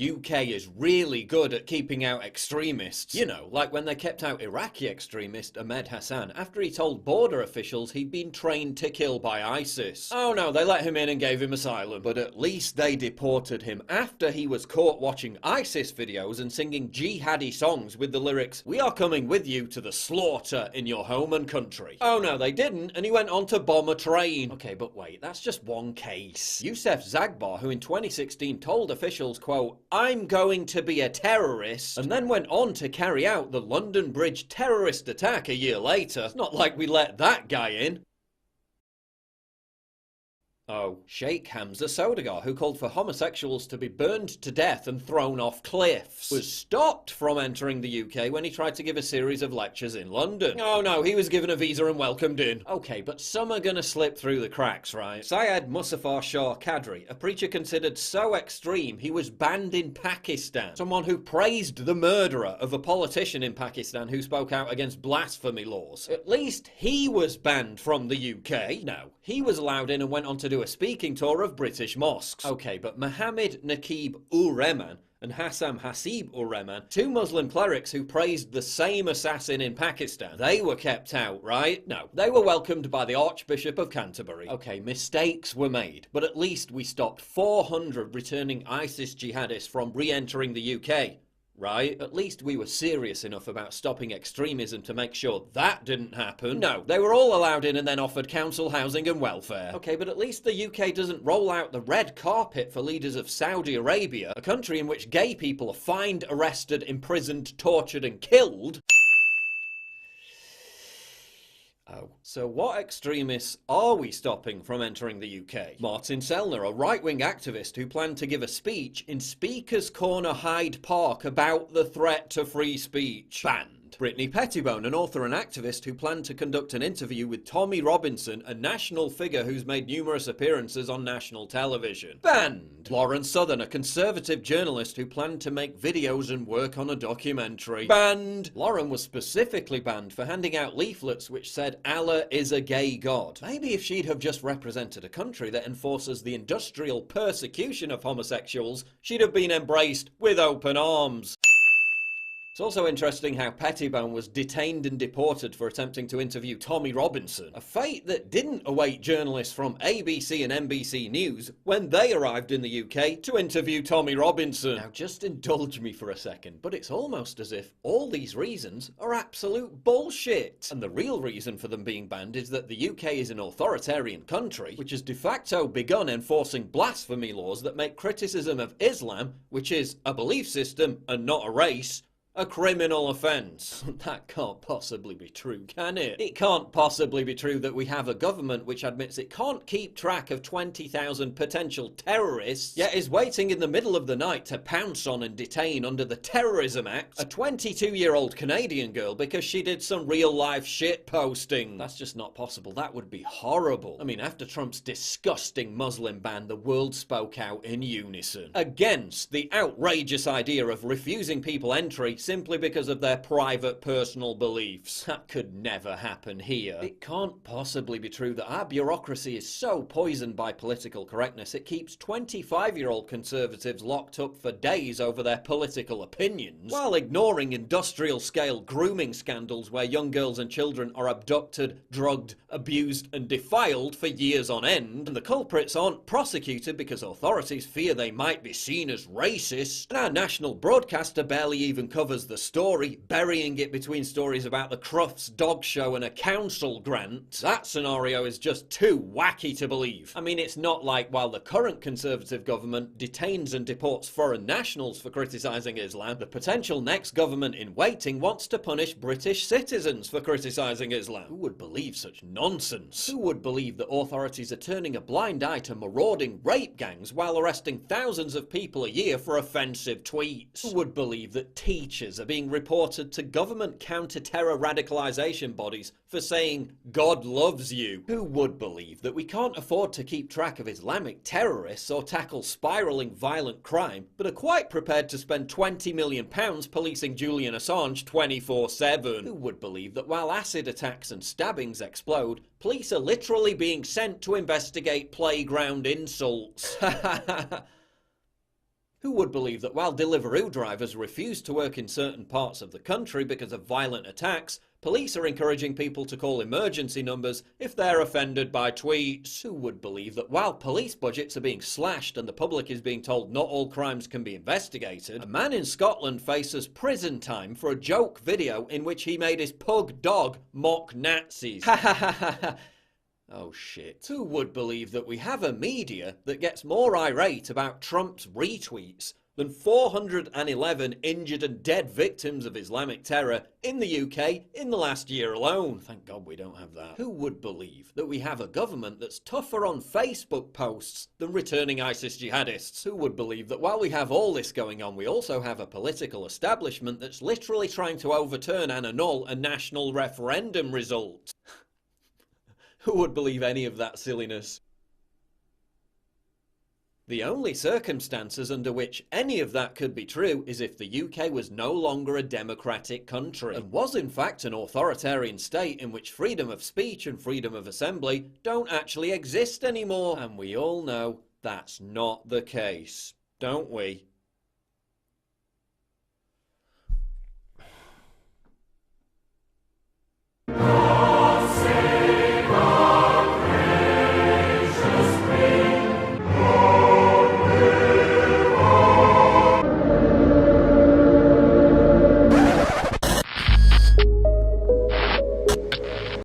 UK is really good at keeping out extremists. You know, like when they kept out Iraqi extremist Ahmed Hassan after he told border officials he'd been trained to kill by ISIS. Oh no, they let him in and gave him asylum. But at least they deported him after he was caught watching ISIS videos and singing jihadi songs with the lyrics, "We are coming with you to the slaughter in your home and country." Oh no, they didn't, and he went on to bomb a train. Okay, but wait, that's just one case. Youssef Zaghba, who in 2016 told officials, quote, "I'm going to be a terrorist," and then went on to carry out the London Bridge terrorist attack a year later. It's not like we let that guy in. Oh, Sheikh Hamza Sodagor, who called for homosexuals to be burned to death and thrown off cliffs, was stopped from entering the UK when he tried to give a series of lectures in London. Oh no, he was given a visa and welcomed in. Okay, but some are gonna slip through the cracks, right? Syed Muzaffar Shah Qadri, a preacher considered so extreme he was banned in Pakistan. Someone who praised the murderer of a politician in Pakistan who spoke out against blasphemy laws. At least he was banned from the UK. No, he was allowed in and went on to do a speaking tour of British mosques. Okay, but Mohammed Naqib-ur-Rehman and Hassam Hasib-ur-Rehman, two Muslim clerics who praised the same assassin in Pakistan, they were kept out, right? No, they were welcomed by the Archbishop of Canterbury. Okay, mistakes were made, but at least we stopped 400 returning ISIS jihadists from re-entering the UK. Right? At least we were serious enough about stopping extremism to make sure that didn't happen. No, they were all allowed in and then offered council housing and welfare. Okay, but at least the UK doesn't roll out the red carpet for leaders of Saudi Arabia, a country in which gay people are fined, arrested, imprisoned, tortured and killed. Oh. So what extremists are we stopping from entering the UK? Martin Sellner, a right-wing activist who planned to give a speech in Speaker's Corner Hyde Park about the threat to free speech. Banned. Brittany Pettibone, an author and activist who planned to conduct an interview with Tommy Robinson, a national figure who's made numerous appearances on national television. Banned. Lauren Southern, a conservative journalist who planned to make videos and work on a documentary. Banned. Lauren was specifically banned for handing out leaflets which said Allah is a gay god. Maybe if she'd have just represented a country that enforces the industrial persecution of homosexuals, she'd have been embraced with open arms. It's also interesting how Pettibone was detained and deported for attempting to interview Tommy Robinson, a fate that didn't await journalists from ABC and NBC News when they arrived in the UK to interview Tommy Robinson. Now just indulge me for a second, but it's almost as if all these reasons are absolute bullshit. And the real reason for them being banned is that the UK is an authoritarian country, which has de facto begun enforcing blasphemy laws that make criticism of Islam, which is a belief system and not a race, a criminal offence. That can't possibly be true, can it? It can't possibly be true that we have a government which admits it can't keep track of 20,000 potential terrorists, yet is waiting in the middle of the night to pounce on and detain under the Terrorism Act a 22-year-old Canadian girl because she did some real-life shit posting. That's just not possible. That would be horrible. I mean, after Trump's disgusting Muslim ban, the world spoke out in unison against the outrageous idea of refusing people entry simply because of their private personal beliefs. That could never happen here. It can't possibly be true that our bureaucracy is so poisoned by political correctness it keeps 25-year-old conservatives locked up for days over their political opinions, while ignoring industrial-scale grooming scandals where young girls and children are abducted, drugged, abused and defiled for years on end, and the culprits aren't prosecuted because authorities fear they might be seen as racist, and our national broadcaster barely even covers the story, burying it between stories about the Crufts dog show and a council grant. That scenario is just too wacky to believe. I mean, it's not like while the current Conservative government detains and deports foreign nationals for criticising Islam, the potential next government in waiting wants to punish British citizens for criticising Islam. Who would believe such nonsense? Who would believe that authorities are turning a blind eye to marauding rape gangs while arresting thousands of people a year for offensive tweets? Who would believe that teachers are being reported to government counter-terror radicalisation bodies for saying God loves you? Who would believe that we can't afford to keep track of Islamic terrorists or tackle spiralling violent crime, but are quite prepared to spend £20 million policing Julian Assange 24/7? Who would believe that while acid attacks and stabbings explode, police are literally being sent to investigate playground insults? Who would believe that while Deliveroo drivers refuse to work in certain parts of the country because of violent attacks, police are encouraging people to call emergency numbers if they're offended by tweets? Who would believe that while police budgets are being slashed and the public is being told not all crimes can be investigated, a man in Scotland faces prison time for a joke video in which he made his pug dog mock Nazis? Ha ha ha ha ha. Oh shit. Who would believe that we have a media that gets more irate about Trump's retweets than 411 injured and dead victims of Islamic terror in the UK in the last year alone? Thank God we don't have that. Who would believe that we have a government that's tougher on Facebook posts than returning ISIS jihadists? Who would believe that while we have all this going on, we also have a political establishment that's literally trying to overturn and annul a national referendum result? Who would believe any of that silliness? The only circumstances under which any of that could be true is if the UK was no longer a democratic country and was in fact an authoritarian state in which freedom of speech and freedom of assembly don't actually exist anymore. And we all know that's not the case, don't we?